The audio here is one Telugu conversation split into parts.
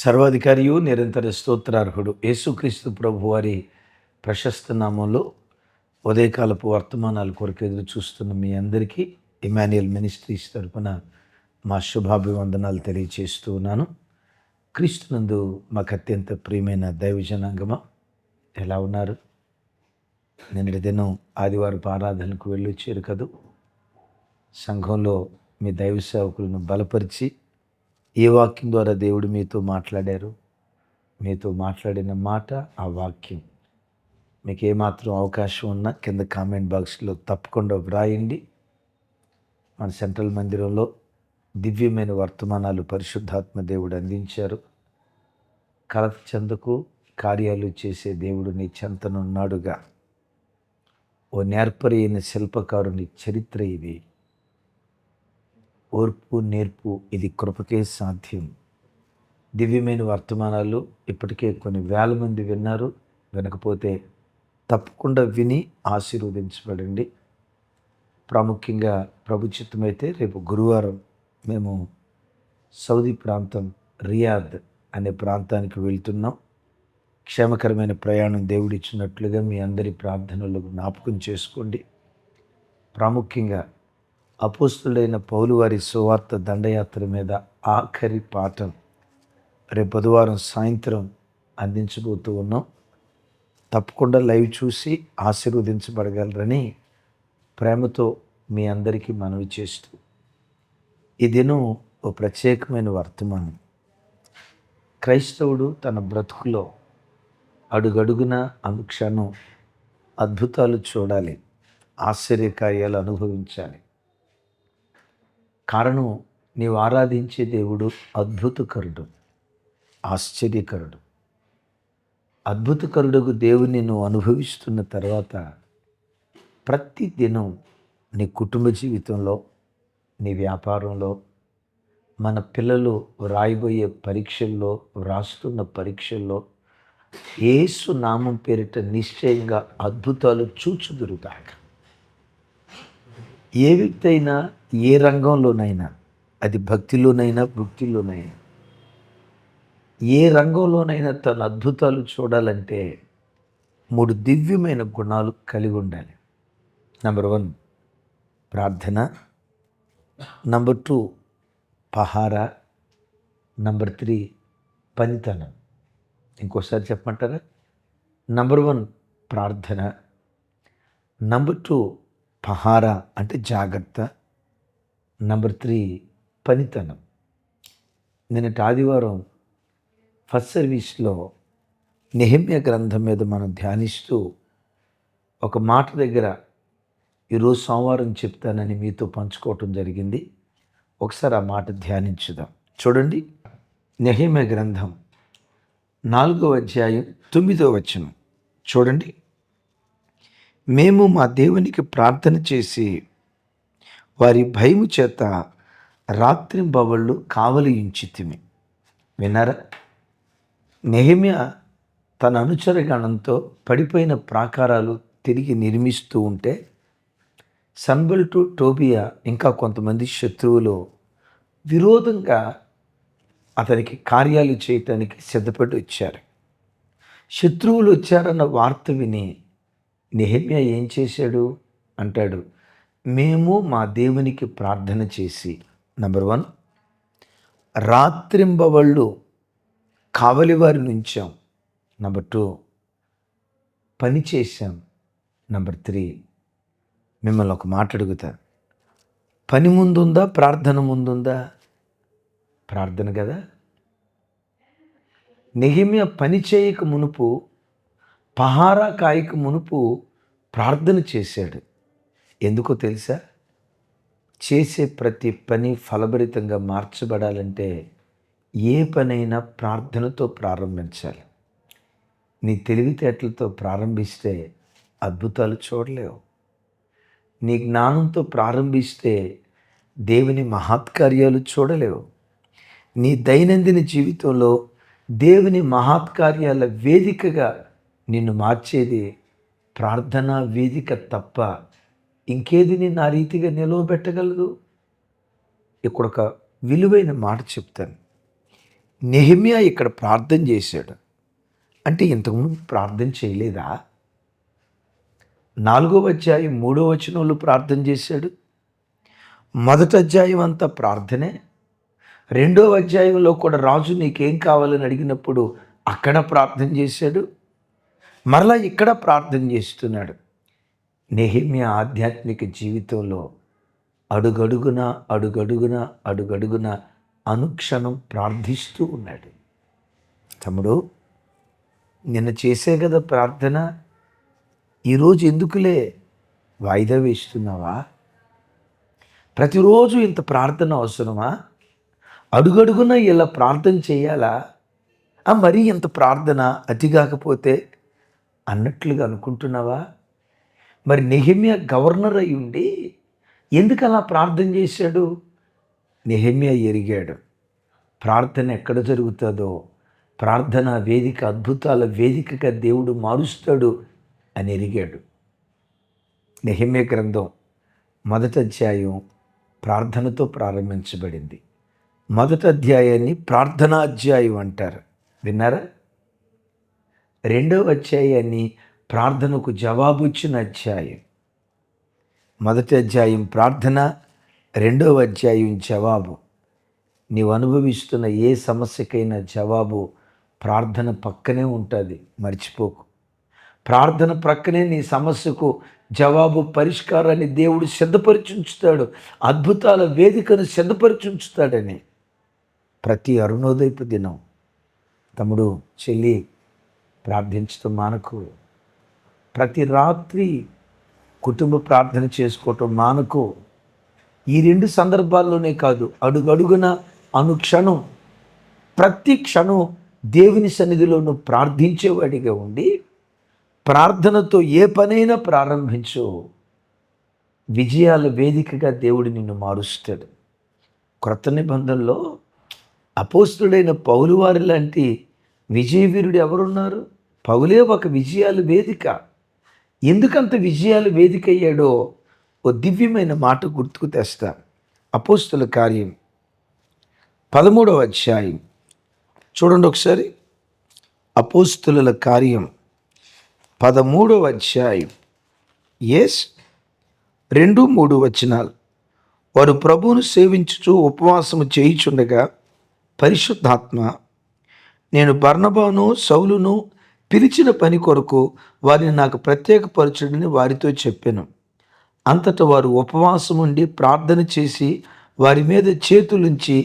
సర్వాధికారియు నిరంతర స్తోత్రార్హుడు యేసుక్రీస్తు ప్రభు వారి ప్రశస్త నామంలో ఉదయకాలపు వర్తమానాల కొరకు ఎదురు చూస్తున్న మీ అందరికీ ఇమాన్యుయల్ మినిస్ట్రీస్ తరపున మా శుభాభివందనాలు తెలియజేస్తూ ఉన్నాను. క్రీస్తునందు మాకు అత్యంత ప్రియమైన దైవజనాంగమా, ఎలా ఉన్నారు? నిన్నటి దినం ఆదివారపు ఆరాధనకు వెళ్ళి వచ్చారు కదూ. సంఘంలో మీ దైవ సేవకులను బలపరిచి ఏ వాక్యం ద్వారా దేవుడు మీతో మాట్లాడారు, మీతో మాట్లాడిన మాట, ఆ వాక్యం మీకు ఏమాత్రం అవకాశం ఉన్నా కింద కామెంట్ బాక్స్లో తప్పకుండా వ్రాయండి. మన సెంట్రల్ మందిరంలో దివ్యమైన వర్తమానాలు పరిశుద్ధాత్మ దేవుడు అందించారు. కలత చెందకు, కార్యాలు చేసే దేవుడు నీ చెంతనున్నాడుగా. ఓ నేర్పరి అయిన శిల్పకారుని చరిత్ర ఇది. ఓర్పు నేర్పు ఇది కృపకే సాధ్యం. దివ్యమైన వర్తమానాలు ఇప్పటికే కొన్ని వేల మంది విన్నారు. వినకపోతే తప్పకుండా విని ఆశీర్వదించబడండి. ప్రాముఖ్యంగా ప్రభు చిత్తమైతే రేపు గురువారం మేము సౌదీ ప్రాంతం రియాద్ అనే ప్రాంతానికి వెళ్తున్నాం. క్షేమకరమైన ప్రయాణం దేవుడిచ్చినట్లుగా మీ అందరి ప్రార్థనలు జ్ఞాపకం చేసుకోండి. ప్రాముఖ్యంగా అపోస్తులైన పౌలు వారి సువార్త దండయాత్ర మీద ఆఖరి పాఠం రేపు బుధవారం సాయంత్రం అందించబోతూ ఉన్నాం. తప్పకుండా లైవ్ చూసి ఆశీర్వదించబడగలరని ప్రేమతో మీ అందరికీ మనవి చేస్తూ, ఈ దినం ఓ ప్రత్యేకమైన వర్తమానం. క్రైస్తవుడు తన బ్రతుకులో అడుగడుగున అనుక్షణం అద్భుతాలు చూడాలి, ఆశ్చర్యకార్యాలు అనుభవించాలి. కారణం, నీవు ఆరాధించే దేవుడు అద్భుతకరుడు, ఆశ్చర్యకరుడు. అద్భుతకరుడుకు దేవుని నువ్వు అనుభవిస్తున్న తర్వాత ప్రతి దినం నీ కుటుంబ జీవితంలో, నీ వ్యాపారంలో, మన పిల్లలు రాయబోయే పరీక్షల్లో, వ్రాస్తున్న పరీక్షల్లో యేసు నామం పేరిట నిశ్చయంగా అద్భుతాలు చూచుదురుగాక. ఏ వ్యక్తి అయినా, ఏ రంగంలోనైనా, అది భక్తిలోనైనా భక్తిలోనైనా, ఏ రంగంలోనైనా తన అద్భుతాలు చూడాలంటే 3 దివ్యమైన గుణాలు కలిగి ఉండాలి. నెంబర్ 1 ప్రార్థన, నెంబర్ 2 పహారా, నెంబర్ 3 పనితనం. ఇంకోసారి చెప్పమంటారా? నెంబర్ 1 ప్రార్థన, నెంబర్ 2 పహారా అంటే జాగ్రత్త, నెంబర్ 3 పనితనం. నిన్నటి ఆదివారం ఫస్ట్ సర్వీస్లో నెహెమ్యా గ్రంథం మీద మనం ధ్యానిస్తూ ఒక మాట దగ్గర ఈరోజు సోమవారం చెప్తానని మీతో పంచుకోవటం జరిగింది. ఒకసారి ఆ మాట ధ్యానించుదాం. చూడండి, నెహెమ్యా గ్రంథం 4వ అధ్యాయం 9వ వచనం చూడండి. మేము మా దేవునికి ప్రార్థన చేసి వారి భయము చేత రాత్రింబవళ్ళు కావలి ఉంచితిమి. విన్నారా? నెహెమ్యా తన అనుచరగణంతో పడిపోయిన ప్రాకారాలు తిరిగి నిర్మిస్తూ ఉంటే సన్బల్టు, టోబియా ఇంకా కొంతమంది శత్రువులు విరోధంగా అతనికి కార్యాలు చేయటానికి సిద్ధపడి వచ్చారు. శత్రువులు వచ్చారన్న వార్త విని నెహెమ్యా ఏం చేశాడు అంటాడు, మేము మా దేవునికి ప్రార్థన చేసి నెంబర్ 1 రాత్రింబవళ్ళు కావలి వారిని ఉంచాం, నెంబర్ 2 పని చేశాం, నెంబర్ 3 మిమ్మల్ని ఒక మాట అడుగుతా, పని ముందుందా ప్రార్థన ముందుందా? ప్రార్థన కదా. నెహెమ్యా పని చేయక మునుపు, పహారా కాయక మునుపు ప్రార్థన చేశాడు. ఎందుకో తెలుసా? చేసే ప్రతి పని ఫలభరితంగా మార్చబడాలంటే ఏ పనైనా ప్రార్థనతో ప్రారంభించాలి. నీ తెలివితేటలతో ప్రారంభిస్తే అద్భుతాలు చూడలేవు. నీ జ్ఞానంతో ప్రారంభిస్తే దేవుని మహత్కార్యాలు చూడలేవు. నీ దైనందిన జీవితంలో దేవుని మహత్కార్యాల వేదికగా నిన్ను మార్చేది ప్రార్థనా వేదిక తప్ప ఇంకేది నిన్ను ఆ రీతిగా నిలవబెట్టగలదు? ఇక్కడ ఒక విలువైన మాట చెప్తాను. నెహెమ్యా ఇక్కడ ప్రార్థన చేశాడు. అంటే ఇంతకుముందు ప్రార్థన చేయలేదా? 4వ అధ్యాయం 3వ వచనంలో ప్రార్థన చేశాడు. మొదటి అధ్యాయం అంతా ప్రార్థనే. 2వ అధ్యాయంలో కూడా రాజు నీకేం కావాలని అడిగినప్పుడు అక్కడ ప్రార్థన చేశాడు. మరలా ఇక్కడ ప్రార్థన చేస్తున్నాడు. నెహెమ్యా ఆధ్యాత్మిక జీవితంలో అడుగడుగున అడుగడుగున అడుగడుగున అనుక్షణం ప్రార్థిస్తూ ఉన్నాడు. తమ్ముడు, నిన్న చేసే కదా ప్రార్థన, ఈరోజు ఎందుకులే వాయిదా వేస్తున్నావా? ప్రతిరోజు ఇంత ప్రార్థన అవసరమా? అడుగడుగున ఇలా ప్రార్థన చేయాలా? మరీ ఇంత ప్రార్థన అతి కాకపోతే అన్నట్లుగా అనుకుంటున్నావా? మరి నెహెమ్యా గవర్నర్ అయి ఉండి ఎందుకు అలా ప్రార్థన చేశాడు? నెహెమ్యా ఎరిగాడు, ప్రార్థన ఎక్కడ జరుగుతుందో ప్రార్థన వేదిక అద్భుతాల వేదికగా దేవుడు మారుస్తాడు అని ఎరిగాడు. నెహెమ్యా గ్రంథం మొదటి అధ్యాయం ప్రార్థనతో ప్రారంభించబడింది. మొదటి అధ్యాయాన్ని ప్రార్థనా అధ్యాయం అంటారు, విన్నారా? 2వ అధ్యాయాన్ని ప్రార్థనకు జవాబు ఇచ్చిన అధ్యాయం. మొదటి అధ్యాయం ప్రార్థన, 2వ అధ్యాయం జవాబు. నీవు అనుభవిస్తున్న ఏ సమస్యకైనా జవాబు ప్రార్థన పక్కనే ఉంటుంది, మర్చిపోకు. ప్రార్థన ప్రక్కనే నీ సమస్యకు జవాబు పరిష్కారాన్ని దేవుడు సిద్ధపరిచి ఉంచుతాడు. అద్భుతాల వేదికను సిద్ధపరిచి ఉంచుతాడని ప్రతి అరుణోదయపు దినం తమ్ముడు చెల్లి ప్రార్థించడం మానకు. ప్రతి రాత్రి కుటుంబ ప్రార్థన చేసుకోవటం మానకు. ఈ 2 సందర్భాల్లోనే కాదు, అడుగడుగున అనుక్షణం ప్రతి క్షణం దేవుని సన్నిధిలో నువ్వు ప్రార్థించేవాడిగా ఉండి ప్రార్థనతో ఏ పనైనా ప్రారంభించు. విజయాల వేదికగా దేవుడు నిన్ను మారుస్తాడు. క్రొత్త నిబంధనలో అపోస్తుడైన పౌలు వారి లాంటి విజయవీరుడు ఎవరున్నారు? పౌలే ఒక విజయాల వేదిక. ఎందుకంత విజయాల వేదిక అయ్యాడో ఓ దివ్యమైన మాట గుర్తుకు తెస్తా. అపోస్తుల కార్యం 13వ అధ్యాయం చూడండి ఒకసారి. అపోస్తుల కార్యం 13వ అధ్యాయం 2-3 వచనాలు. వారు ప్రభువును సేవించుచు ఉపవాసము చేయుచుండగా పరిశుద్ధాత్మ, నేను బర్నబాను సౌలును పిలిచిన పని కొరకు వారిని నాకు ప్రత్యేకపరచుడని వారితో చెప్పాను. అంతటా వారు ఉపవాసం ఉండి ప్రార్థన చేసి వారి మీద చేతులుంచి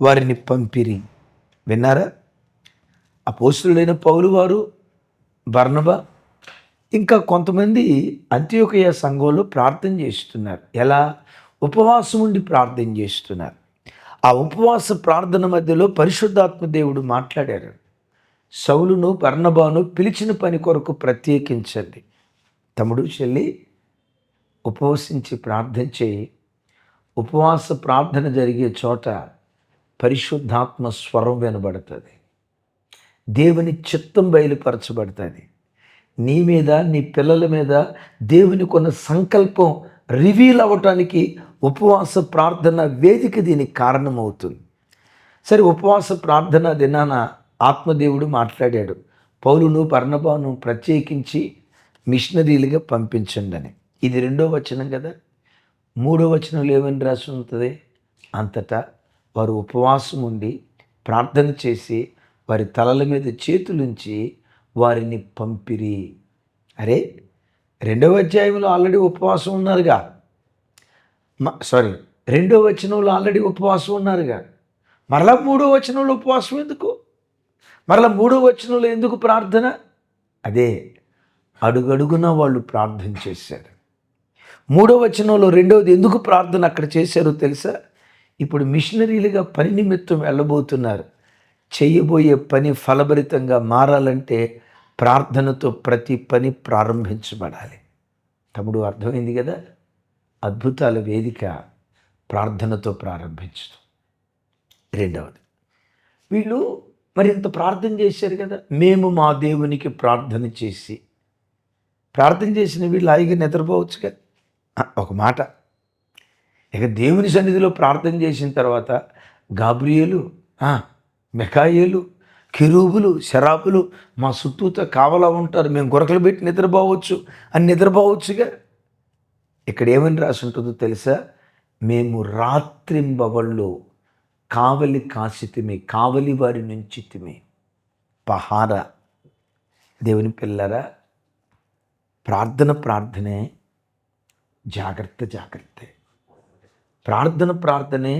వారిని పంపిరి. విన్నారా? అపోస్తులైన పౌలు వారు, బర్నబా, ఇంకా కొంతమంది అంత్యోకయ సంఘంలో ప్రార్థన చేస్తున్నారు. ఎలా? ఉపవాసం ఉండి ప్రార్థన చేస్తున్నారు. ఆ ఉపవాస ప్రార్థన మధ్యలో పరిశుద్ధాత్మ దేవుడు మాట్లాడారు. సౌలును బర్నబాను పిలిచిన పని కొరకు ప్రత్యేకించండి. తమ్ముడు చెల్లి, ఉపవసించి ప్రార్థన చేయి. ఉపవాస ప్రార్థన జరిగే చోట పరిశుద్ధాత్మ స్వరం వినబడుతుంది. దేవుని చిత్తం బయలుపరచబడుతుంది. నీ మీద, నీ పిల్లల మీద దేవుని కొన్న సంకల్పం రివీల్ అవ్వటానికి ఉపవాస ప్రార్థన వేదిక దీనికి కారణమవుతుంది. సరే, ఉపవాస ప్రార్థన దినాన ఆత్మదేవుడు మాట్లాడాడు, పౌలును బర్నబాను ప్రత్యేకించి మిషనరీలుగా పంపించండి అని. ఇది 2వ వచనం కదా. 3వ వచనంలో ఏమని రాసి ఉంటుంది? అంతటా వారు ఉపవాసం ఉండి ప్రార్థన చేసి వారి తలల మీద చేతులుంచి వారిని పంపిరి. అరే, 2వ అధ్యాయంలో ఆల్రెడీ ఉపవాసం ఉన్నారుగా. 2వ వచనంలో ఆల్రెడీ ఉపవాసం ఉన్నారుగా. మరలా 3వ వచనంలో ఉపవాసం ఎందుకు? మరలా 3వ వచనంలో ఎందుకు ప్రార్థన? అదే, అడుగడుగున వాళ్ళు ప్రార్థన చేశారు. 3వ వచనంలో 2వది ఎందుకు ప్రార్థన అక్కడ చేశారో తెలుసా? ఇప్పుడు మిషనరీలుగా పని నిమిత్తం వెళ్ళబోతున్నారు. చేయబోయే పని ఫలభరితంగా మారాలంటే ప్రార్థనతో ప్రతి పని ప్రారంభించబడాలి. తమ్ముడు, అర్థమైంది కదా? అద్భుతాల వేదిక ప్రార్థనతో ప్రారంభించడం. 2వది, వీళ్ళు మరింత ప్రార్థన చేశారు కదా. మేము మా దేవునికి ప్రార్థన చేసిన వీళ్ళు హాయిగా నిద్రపోవచ్చుగా. ఒక మాట, ఇక దేవుని సన్నిధిలో ప్రార్థన చేసిన తర్వాత గాబ్రియేలు మిఖాయేలు, కెరూబులు, శరాపులు మా చుట్టూతో కావలా ఉంటారు, మేము గురకలు పెట్టి నిద్రపోవచ్చు అని నిద్రపోవచ్చుగా. ఇక్కడ ఏమని రాసి ఉంటుందో తెలుసా? మేము రాత్రింబవళ్ళు కావలి కాసితిమి, కావలి వారి నుంచితిమి. పహార. దేవుని పిల్లరా, ప్రార్థనే, జాగ్రత్తే. ప్రార్థనే,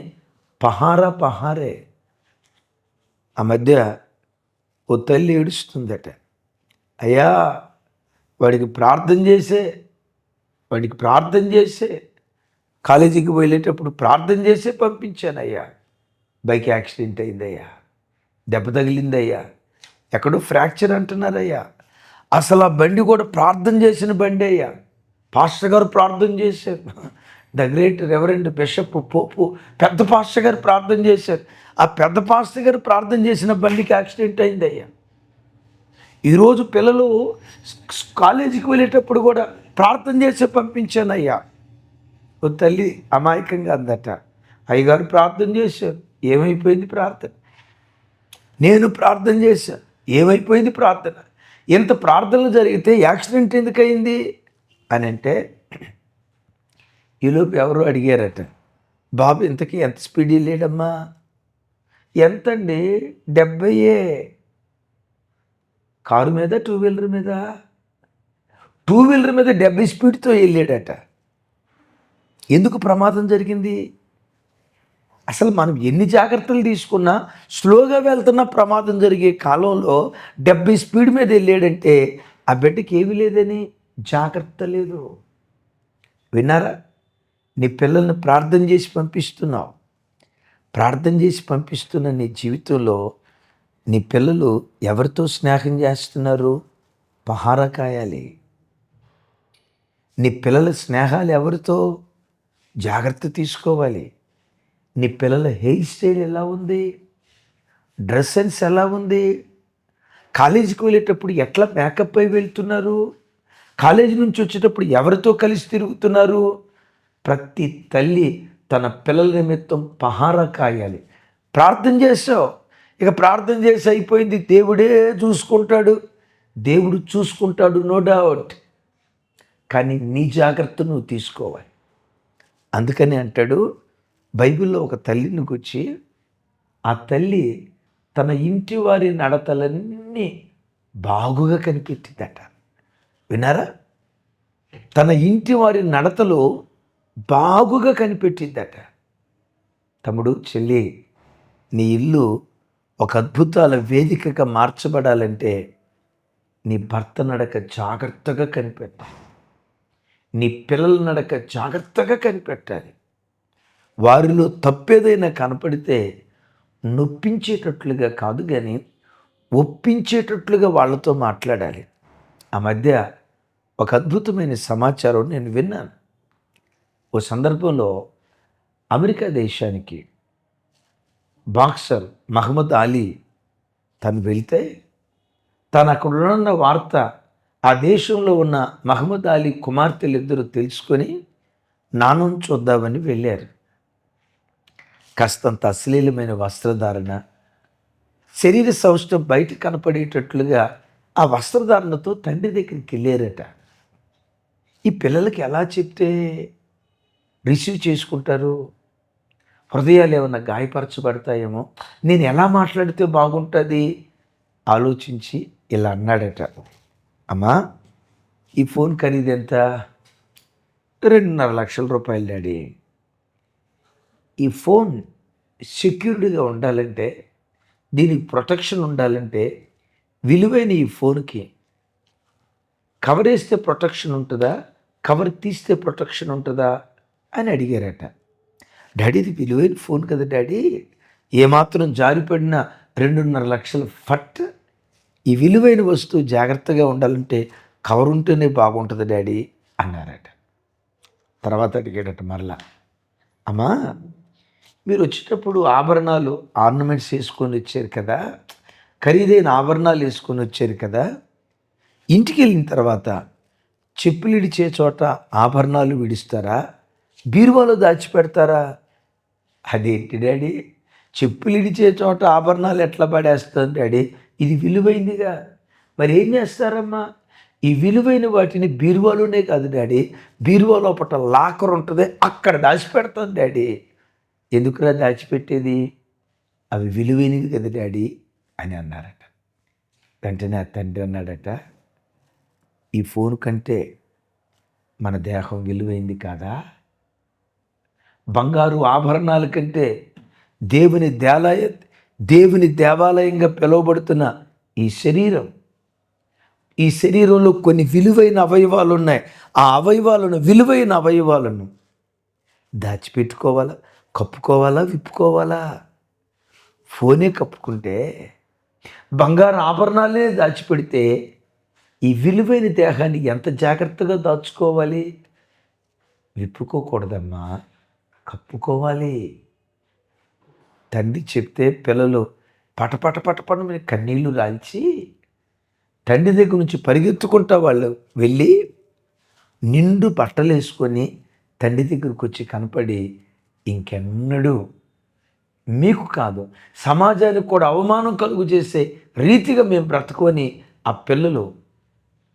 పహారే. ఆ మధ్య ఓ తల్లి ఏడుస్తుందట. అయ్యా, వాడికి ప్రార్థన చేసే కాలేజీకి వెళ్ళేటప్పుడు ప్రార్థన చేసే పంపించానయ్యా. బైక్ యాక్సిడెంట్ అయిందయ్యా, దెబ్బ తగిలిందయ్యా, ఎక్కడో ఫ్రాక్చర్ అంటున్నారయ్యా. అసలు ఆ బండి కూడా ప్రార్థన చేసిన బండి అయ్యా. పాస్టర్ గారు ప్రార్థన చేశారు. ద గ్రేట్ రెవరెండ్ బిషప్ పోపు పెద్ద పాస్టర్ గారు ప్రార్థన చేశారు. ఆ పెద్ద పాస్టర్ గారు ప్రార్థన చేసిన బండికి యాక్సిడెంట్ అయిందయ్యా. ఈరోజు పిల్లలు కాలేజీకి వెళ్ళేటప్పుడు కూడా ప్రార్థన చేసి పంపించానయ్యా. ఓ తల్లి అమాయకంగా అందట, అయ్యగారు ప్రార్థన చేశారు, ఏమైపోయింది ప్రార్థన? నేను ప్రార్థన చేశాను, ఏమైపోయింది ప్రార్థన? ఇంత ప్రార్థనలు జరిగితే యాక్సిడెంట్ ఎందుకు అయింది అని అంటే, ఈలోపు ఎవరో అడిగారట, బాబు ఇంతకీ ఎంత స్పీడ్ వెళ్ళాడమ్మా? ఎంతండి? 70. కారు మీద, టూ వీలర్ మీద 70 స్పీడ్తో వెళ్ళాడట. ఎందుకు ప్రమాదం జరిగింది? అసలు మనం ఎన్ని జాగ్రత్తలు తీసుకున్నా స్లోగా వెళ్తున్న ప్రమాదం జరిగే కాలంలో 70 స్పీడ్ మీద వెళ్ళాడంటే ఆ బిడ్డకి ఏమీ లేదని జాగ్రత్త లేదు. విన్నారా? నీ పిల్లల్ని ప్రార్థన చేసి పంపిస్తున్నావు. ప్రార్థన చేసి పంపిస్తున్న నీ జీవితంలో నీ పిల్లలు ఎవరితో స్నేహం చేస్తున్నారు? పహారా కాయాలి. నీ పిల్లల స్నేహాలు ఎవరితో? జాగ్రత్త తీసుకోవాలి. నీ పిల్లల హెయిర్ స్టైల్ ఎలా ఉంది? డ్రెస్ సెన్స్ ఎలా ఉంది? కాలేజీకి వెళ్ళేటప్పుడు ఎట్లా మేకప్ అయి వెళ్తున్నారు? కాలేజీ నుంచి వచ్చేటప్పుడు ఎవరితో కలిసి తిరుగుతున్నారు? ప్రతి తల్లి తన పిల్లల నిమిత్తం పహారా కాయాలి. ప్రార్థన చేసావు, ఇక ప్రార్థన చేసి అయిపోయింది, దేవుడే చూసుకుంటాడు. దేవుడు చూసుకుంటాడు, నో డౌట్. కానీ నీ జాగ్రత్త నువ్వు తీసుకోవాలి. అందుకని అంటాడు బైబిల్లో ఒక తల్లిని గురించి, ఆ తల్లి తన ఇంటి వారి నడతలన్నీ బాగుగా కనిపెట్టిందట. విన్నారా? తన ఇంటి వారి నడతలు బాగుగా కనిపెట్టిందట. తమ్ముడు, చెల్లి, నీ ఇల్లు ఒక అద్భుతాల వేదికగా మార్చబడాలంటే నీ భర్త నడక జాగ్రత్తగా కనిపెట్టాలి. నీ పిల్లల నడక జాగ్రత్తగా కనిపెట్టాలి. వారిలో తప్పేదైనా కనపడితే నొప్పించేటట్లుగా కాదు కానీ ఒప్పించేటట్లుగా వాళ్ళతో మాట్లాడాలి. ఆ మధ్య ఒక అద్భుతమైన సమాచారం నేను విన్నాను. ఓ సందర్భంలో అమెరికా దేశానికి బాక్సర్ మహమ్మద్ అలీ తను వెళ్తే, తను అక్కడ ఉన్న వార్త ఆ దేశంలో ఉన్న మహమ్మద్ అలీ కుమార్తెలు ఇద్దరు తెలుసుకొని నాన్నను చూద్దామని వెళ్ళారు. కాస్తంత అశ్లీలమైన వస్త్రధారణ, శరీర సౌష్ఠవం బయట కనపడేటట్లుగా ఆ వస్త్రధారణతో తండ్రి దగ్గరికి వెళ్ళారట. ఈ పిల్లలకి ఎలా చెప్తే రిసీవ్ చేసుకుంటారు? హృదయాలు ఏమన్నా గాయపరచబడతాయేమో, నేను ఎలా మాట్లాడితే బాగుంటుంది ఆలోచించి ఇలా అన్నాడట, అమ్మా ఈ ఫోన్ ఖరీదు ఎంత? 2.5 లక్షల రూపాయలు డాడీ. ఈ ఫోన్ సెక్యూర్డ్గా ఉండాలంటే, దీనికి ప్రొటెక్షన్ ఉండాలంటే, విలువైన ఈ ఫోన్కి కవర్ వేస్తే ప్రొటెక్షన్ ఉంటుందా, కవర్ తీస్తే ప్రొటెక్షన్ ఉంటుందా అని అడిగారట. డాడీ ఇది విలువైన ఫోన్ కదా డాడీ, ఏమాత్రం జారిపడిన 2.5 లక్షల ఫట్, ఈ విలువైన వస్తువు జాగ్రత్తగా ఉండాలంటే కవర్ ఉంటేనే బాగుంటుంది డాడీ అన్నారట. తర్వాత అడిగాడట మరలా, అమ్మా మీరు వచ్చేటప్పుడు ఆభరణాలు ఆర్నమెంట్స్ వేసుకొని వచ్చారు కదా, ఖరీదైన ఆభరణాలు వేసుకొని వచ్చారు కదా, ఇంటికి వెళ్ళిన తర్వాత చెప్పులు ఇడిచే చోట ఆభరణాలు విడుస్తారా, బీరువాలో దాచిపెడతారా? అదేంటి డాడీ, చెప్పులు ఇడిచే చోట ఆభరణాలు ఎట్లా పడేస్తుంది డాడీ? ఇది విలువైందిగా. మరి ఏం చేస్తారమ్మా? ఈ విలువైన వాటిని బీరువాలోనే కాదు డాడీ, బీరువా లోపట లాకర్ ఉంటుంది, అక్కడ దాచిపెడతాను డాడీ. ఎందుకురా దాచిపెట్టేది? అవి విలువైనవి కదా డాడీ అని అన్నారట. వెంటనే ఆ తండ్రి అన్నాడట, ఈ ఫోన్ కంటే మన దేహం విలువైంది కాదా? బంగారు ఆభరణాల కంటే దేవుని దేవాలయంగా పిలువబడుతున్న ఈ శరీరంలో కొన్ని విలువైన అవయవాలు ఉన్నాయి. ఆ విలువైన అవయవాలను దాచిపెట్టుకోవాలా, కప్పుకోవాలా, విప్పుకోవాలా? ఫోనే కప్పుకుంటే, బంగారు ఆభరణాలే దాచిపెడితే ఈ విలువైన దేహాన్ని ఎంత జాగ్రత్తగా దాచుకోవాలి? విప్పుకోకూడదమ్మా, కప్పుకోవాలి. తండ్రి చెప్తే పిల్లలు పటపట పటపట మీద కన్నీళ్లు రాల్చి తండ్రి దగ్గర నుంచి పరిగెత్తుకుంటా వాళ్ళు వెళ్ళి నిండు బట్టలు వేసుకొని తండ్రి దగ్గరకు వచ్చి కనపడి, ఇంకెన్నడూ మీకు కాదు సమాజానికి కూడా అవమానం కలుగు చేసే రీతిగా మేము బ్రతకొని ఆ పిల్లలు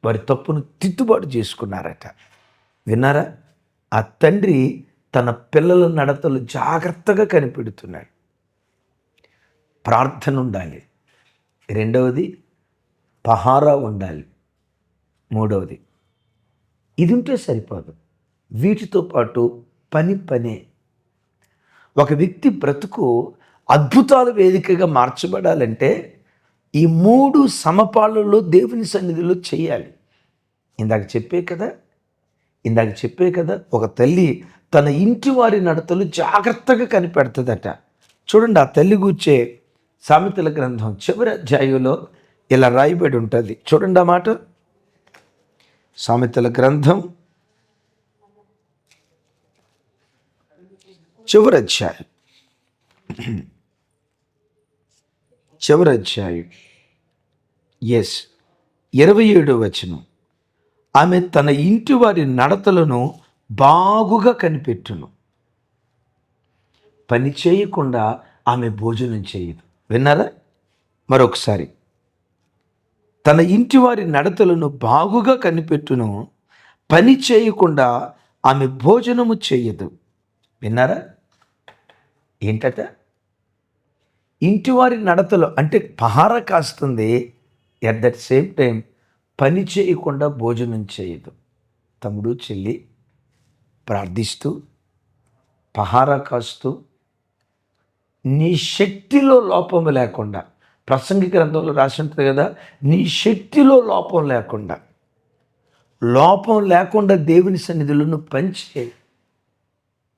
వారి తప్పును తిట్టుబాటు చేసుకున్నారట. విన్నారా? ఆ తండ్రి తన పిల్లల నడతలు జాగ్రత్తగా కనిపెడుతున్నాడు. ప్రార్థన ఉండాలి. రెండవది పహారా ఉండాలి. మూడవది ఇది ఉంటే సరిపోదు, వీటితో పాటు పనే. ఒక వ్యక్తి బ్రతుకు అద్భుతాల వేదికగా మార్చబడాలంటే ఈ 3 సమపాళ్ళలో దేవుని సన్నిధిలో చేయాలి. ఇందాక చెప్పే కదా ఒక తల్లి తన ఇంటి వారి నడతలు జాగ్రత్తగా కనిపెడుతుందట. చూడండి, ఆ తల్లి గూర్చే సామెతల గ్రంథం చివరి అధ్యాయంలో ఇలా రాయబడి ఉంటుంది. చూడండి ఆ మాట. సామెతల గ్రంథం చివరి అధ్యాయం 27వ వచనం. ఆమె తన ఇంటి వారి నడతలను బాగుగా కనిపెట్టును, పని చేయకుండా ఆమె భోజనం చేయదు. విన్నారా? మరొకసారి, తన ఇంటి వారి నడతలను బాగుగా కనిపెట్టును, పని చేయకుండా ఆమె భోజనము చేయదు. విన్నారా? ఏంటట? ఇంటివారి నడతలు అంటే పహారా కాస్తుంది, ఎట్ దట్ సేమ్ టైం పని చేయకుండా భోజనం చేయదు. తమ్ముడు చెల్లి ప్రార్థిస్తూ పహారా కాస్తూ నీ శక్తిలో లోపం లేకుండా, ప్రసంగి గ్రంథంలో రాసి ఉంటుంది కదా, నీ శక్తిలో లోపం లేకుండా దేవుని సన్నిధిలో నువ్వు పనిచేయి.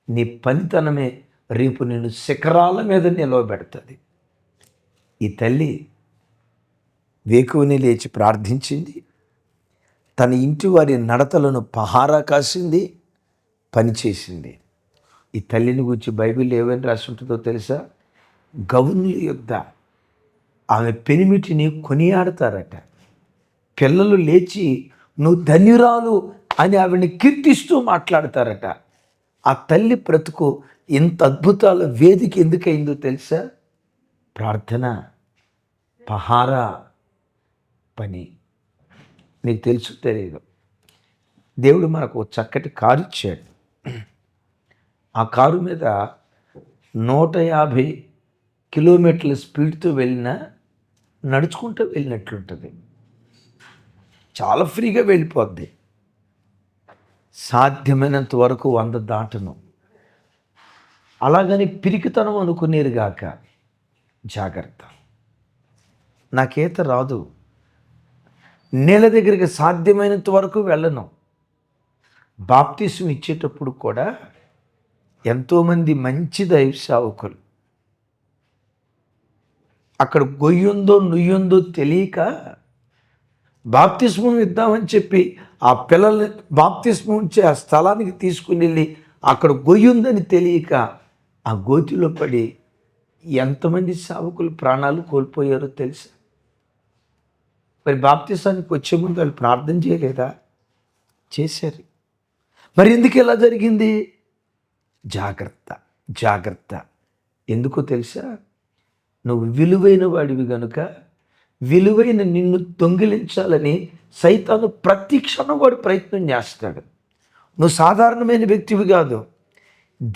నీ పనితనమే రేపు నేను శిఖరాల మీద నిలవబెడుతుంది. ఈ తల్లి వేకువని లేచి ప్రార్థించింది, తన ఇంటి వారి నడతలను పహారా కాసింది, పనిచేసింది. ఈ తల్లిని గురించి బైబిల్ ఏమని రాసి ఉంటుందో తెలుసా? గౌనుల యొద్ద ఆమె పెనిమిటిని కొనియాడతారట. పిల్లలు లేచి నువ్వు ధన్యురాలు అని ఆవిడని కీర్తిస్తూ మాట్లాడతారట. ఆ తల్లి బ్రతుకు ఇంత అద్భుతాల వేదిక ఎందుకైందో తెలుసా? ప్రార్థన, పహారా, పని. నీకు తెలుసు తెలియదు, దేవుడు మనకు చక్కటి కారు ఇచ్చాడు. ఆ కారు మీద 150 కిలోమీటర్ల స్పీడ్తో వెళ్ళినా నడుచుకుంటూ వెళ్ళినట్లుంటుంది. చాలా ఫ్రీగా వెళ్ళిపోద్ది. సాధ్యమైనంత వరకు 100 దాటను. అలాగని పిరికితనం అనుకునేరుగాక, జాగ్రత్త. నాకేత రాదు, నేల దగ్గరికి సాధ్యమైనంత వరకు వెళ్ళను. బాప్తిసం ఇచ్చేటప్పుడు కూడా ఎంతోమంది మంచి దైవ సేవకులు అక్కడ గొయ్యుందో నుయ్యుందో తెలియక బాప్తిస్మం ఇద్దామని చెప్పి ఆ పిల్లల్ని బాప్తిస్మం ఇచ్చే ఆ స్థలానికి తీసుకుని వెళ్ళి అక్కడ గొయ్యుందని తెలియక ఆ గోతిలో పడి ఎంతమంది సేవకులు ప్రాణాలు కోల్పోయారో తెలుసా? మరి బాప్తిసానికి వచ్చే ముందు వాళ్ళు ప్రార్థన చేయలేదా? చేశారు. మరి ఎందుకు ఇలా జరిగింది? జాగ్రత్త. ఎందుకో తెలుసా? నువ్వు విలువైన వాడివి గనుక విలువైన నిన్ను దొంగిలించాలని సైతాను ప్రతి క్షణం వాడు ప్రయత్నం చేస్తాడు. నువ్వు సాధారణమైన వ్యక్తివి కాదు.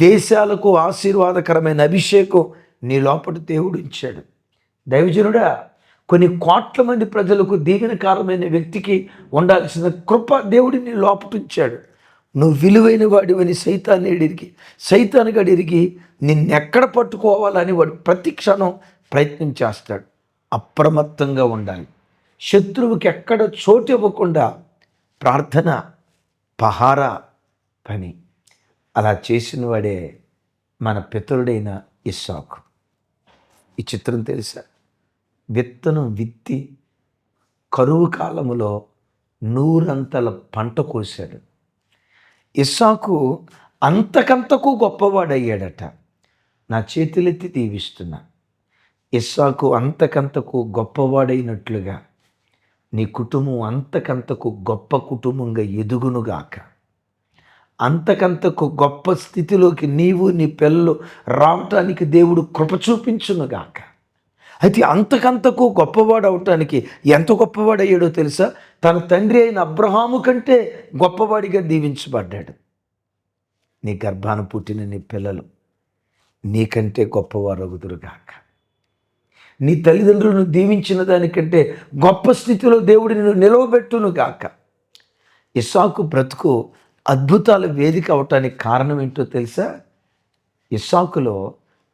దేశాలకు ఆశీర్వాదకరమైన అభిషేకం నీ లోపల దేవుడు ఇచ్చాడు. దైవజనుడా, కొన్ని కోట్ల మంది ప్రజలకు దీవెనకారమైన వ్యక్తికి ఉండాల్సిన కృప దేవుడు నీ లోపల ఉంచాడు. నువ్వు విలువైన వాడివని సైతానికి అడిగి నిన్నెక్కడ పట్టుకోవాలని వాడు ప్రతి క్షణం ప్రయత్నం చేస్తాడు. అప్రమత్తంగా ఉండాలి. శత్రువుకి ఎక్కడ చోటు ఇవ్వకుండా ప్రార్థన, పహారా పని. అలా చేసిన వాడే మన పితరుడైన ఇస్సాకు. ఈ చిత్రం తెలుసా? విత్తనం విత్తి కరువు కాలములో 100 అంతల పంట కోశాడు. ఇస్సాకు అంతకంతకు గొప్పవాడయ్యాడట. నా చేతులెత్తి దీవిస్తున్నా. ఇస్సాకు అంతకంతకు గొప్పవాడైనట్లుగా నీ కుటుంబం అంతకంతకు గొప్ప కుటుంబంగా ఎదుగునుగాక. అంతకంతకు గొప్ప స్థితిలోకి నీవు నీ పిల్లలు రావటానికి దేవుడు కృప చూపించునుగాక. అయితే అంతకంతకు గొప్పవాడు అవటానికి ఎంత గొప్పవాడయ్యాడో తెలుసా? తన తండ్రి అయిన అబ్రహాము కంటే గొప్పవాడిగా దీవించబడ్డాడు. నీ గర్భాన పుట్టిన నీ పిల్లలు నీకంటే గొప్పవారు అగుదురుగాక. నీ తల్లిదండ్రులను దీవించిన దానికంటే గొప్ప స్థితిలో దేవుడు నిన్ను నిలవబెట్టునుగాక. ఇస్సాకు బ్రతుకు అద్భుతాల వేదిక అవటానికి కారణం ఏంటో తెలుసా? ఇస్సాకులో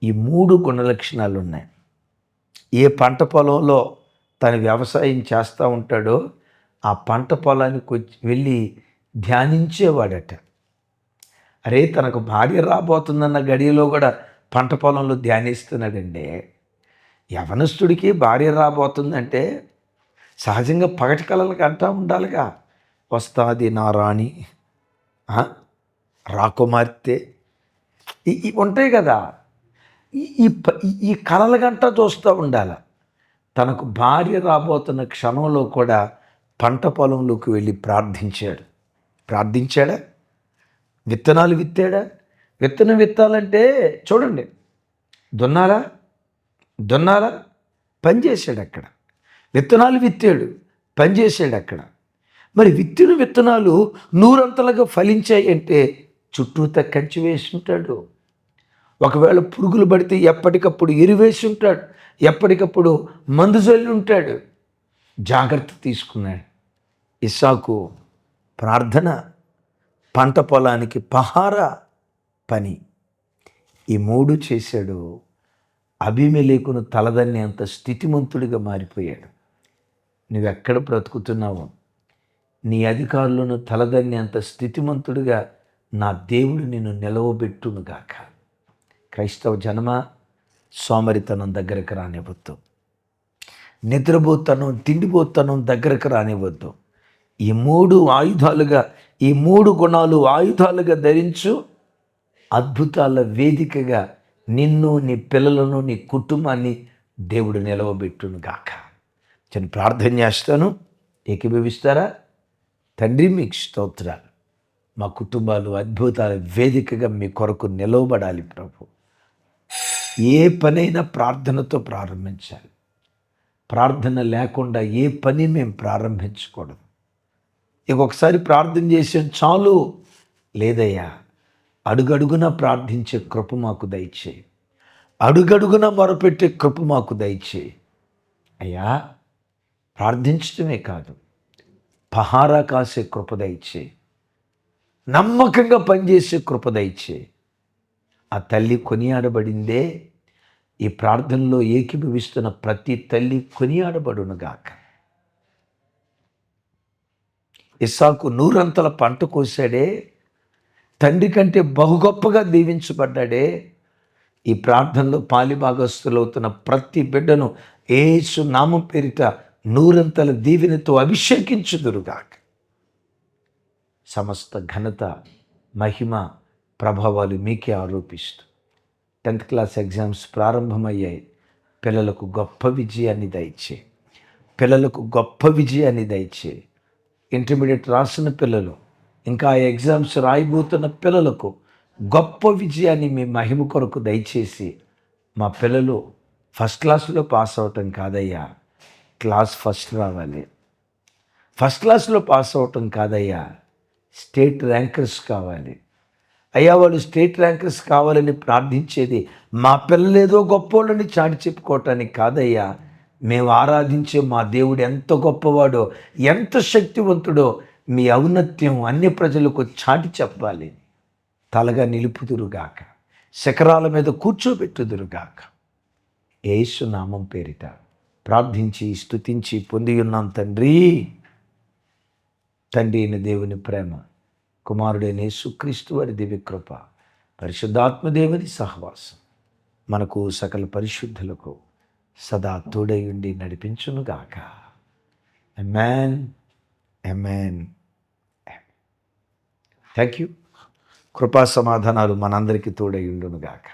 ఈ 3 గుణలక్షణాలు ఉన్నాయి. ఏ పంట పొలంలో తను వ్యవసాయం చేస్తూ ఉంటాడో ఆ పంట పొలానికి వెళ్ళి ధ్యానించేవాడట. అరే, తనకు భార్య రాబోతుందన్న గడియలో కూడా పంట పొలంలో ధ్యానిస్తున్నాడండి. యవనస్తుడికి భార్య రాబోతుందంటే సహజంగా పగటి కలలకు అంటూ ఉండాలిగా, వస్తాది నా రాణి, రాకుమార్తె, ఇవి ఉంటాయి కదా. ఈ కలల గంట చూస్తూ ఉండాలి. తనకు భార్య రాబోతున్న క్షణంలో కూడా పంట పొలంలోకి వెళ్ళి ప్రార్థించాడా? విత్తనాలు విత్తాడా? విత్తనం విత్తాలంటే చూడండి, దున్నాలా పనిచేశాడు అక్కడ. విత్తనాలు విత్తాడు, పనిచేశాడు అక్కడ. మరి విత్తిన విత్తనాలు 100 అంతలుగా ఫలించాయి అంటే చుట్టూతా కంచి వేసి ఉంటాడు. ఒకవేళ పురుగులు పడితే ఎప్పటికప్పుడు ఎరువేసి ఉంటాడు, ఎప్పటికప్పుడు మందు చల్లి ఉంటాడు. జాగ్రత్త తీసుకున్నాడు. ఇస్సాకు ప్రార్థన, పంట పొలానికి పహారా పని, ఈ 3 చేశాడు. అబీమెలెకును తలదన్నే అంత స్థితిమంతుడిగా మారిపోయాడు. నువ్వెక్కడ బ్రతుకుతున్నావో నీ అధికారులను తలదన్నే అంత స్థితిమంతుడిగా నా దేవుడు నిన్ను నిలవబెట్టునుగాక. క్రైస్తవ జనమ, సోమరితనం దగ్గరకు రానివ్వద్దు. నిద్రపోతనం, తిండిపోతనం దగ్గరకు రానివ్వద్దు. ఈ 3 ఆయుధాలుగా, ఈ 3 గుణాలు ఆయుధాలుగా ధరించు. అద్భుతాల వేదికగా నిన్ను, నీ పిల్లలను, నీ కుటుంబాన్ని దేవుడు నిలవబెట్టునుగాక. నేను ప్రార్థన చేస్తాను, ఏకీభవిస్తారా? తండ్రి, మీకు స్తోత్రాలు. మా కుటుంబాలు అద్భుతాల వేదికగా మీ కొరకు నిలవబడాలి ప్రభు. ఏ పనైనా ప్రార్థనతో ప్రారంభించాలి. ప్రార్థన లేకుండా ఏ పని మేము ప్రారంభించకూడదు. ఇంకొకసారి ప్రార్థన చేసాం చాలు లేదయ్యా. అడుగడుగున ప్రార్థించే కృప మాకు దయచేయి. అడుగడుగున మొరపెట్టే కృప మాకు దయచేయి అయ్యా. ప్రార్థించడమే కాదు, పహారా కాసే కృప దయచేయి. నమ్మకంగా పనిచేసే కృప దయచేయి. ఆ తల్లి కొనియాడబడిందే. ఈ ప్రార్థనలో ఏకీభవిస్తున్న ప్రతి తల్లి కొనియాడబడునుగాక. ఇస్సాకు 100 అంతల పంట కోసాడే, తండ్రి కంటే బహు గొప్పగా దీవించబడ్డాడే. ఈ ప్రార్థనలో పాలిభాగస్తులవుతున్న ప్రతి బిడ్డను యేసు నామం పేరిట 100 అంతల దీవెనతో అభిషేకించుదురుగాక. సమస్త ఘనత, మహిమ, ప్రభావాలు మీకే ఆరోపిస్తూ 10th క్లాస్ ఎగ్జామ్స్ ప్రారంభమయ్యాయి. పిల్లలకు గొప్ప విజయాన్ని దయచేయి. ఇంటర్మీడియట్ రాసిన పిల్లలు, ఇంకా ఎగ్జామ్స్ రాయబోతున్న పిల్లలకు గొప్ప విజయాన్ని మీ మహిమ కొరకు దయచేసి మా పిల్లలు ఫస్ట్ క్లాస్లో పాస్ అవటం కాదయ్యా, క్లాస్ ఫస్ట్ రావాలి. ఫస్ట్ క్లాస్లో పాస్ అవటం కాదయ్యా, స్టేట్ ర్యాంకర్స్ కావాలి. అయ్యా వాళ్ళు స్టేట్ ర్యాంకర్స్ కావాలని ప్రార్థించేది మా పిల్లలేదో గొప్పోళ్ళని చాటి చెప్పుకోవటానికి కాదయ్యా, మేము ఆరాధించే మా దేవుడు ఎంత గొప్పవాడో, ఎంత శక్తివంతుడో మీ ఔన్నత్యం అన్య ప్రజలకు చాటి చెప్పాలి. తలగా నిలుపుదురుగాక, శిఖరాల మీద కూర్చోబెట్టుదురుగాక. యేసు నామం పేరిట ప్రార్థించి స్తుతించి పొంది ఉన్నాం తండ్రి. తండ్రి అయిన దేవుని ప్రేమ, కుమారుడైన యేసుక్రీస్తు వారి దివ్యకృప, పరిశుద్ధాత్మ దేవుని సహవాసం మనకు సకల పరిశుద్ధులకు సదా తోడై ఉండి నడిపించునుగాక. ఆమేన్, ఆమేన్. Thank you. కృపా సమాధానాలు మనందరికీ తోడై ఉండునుగాక.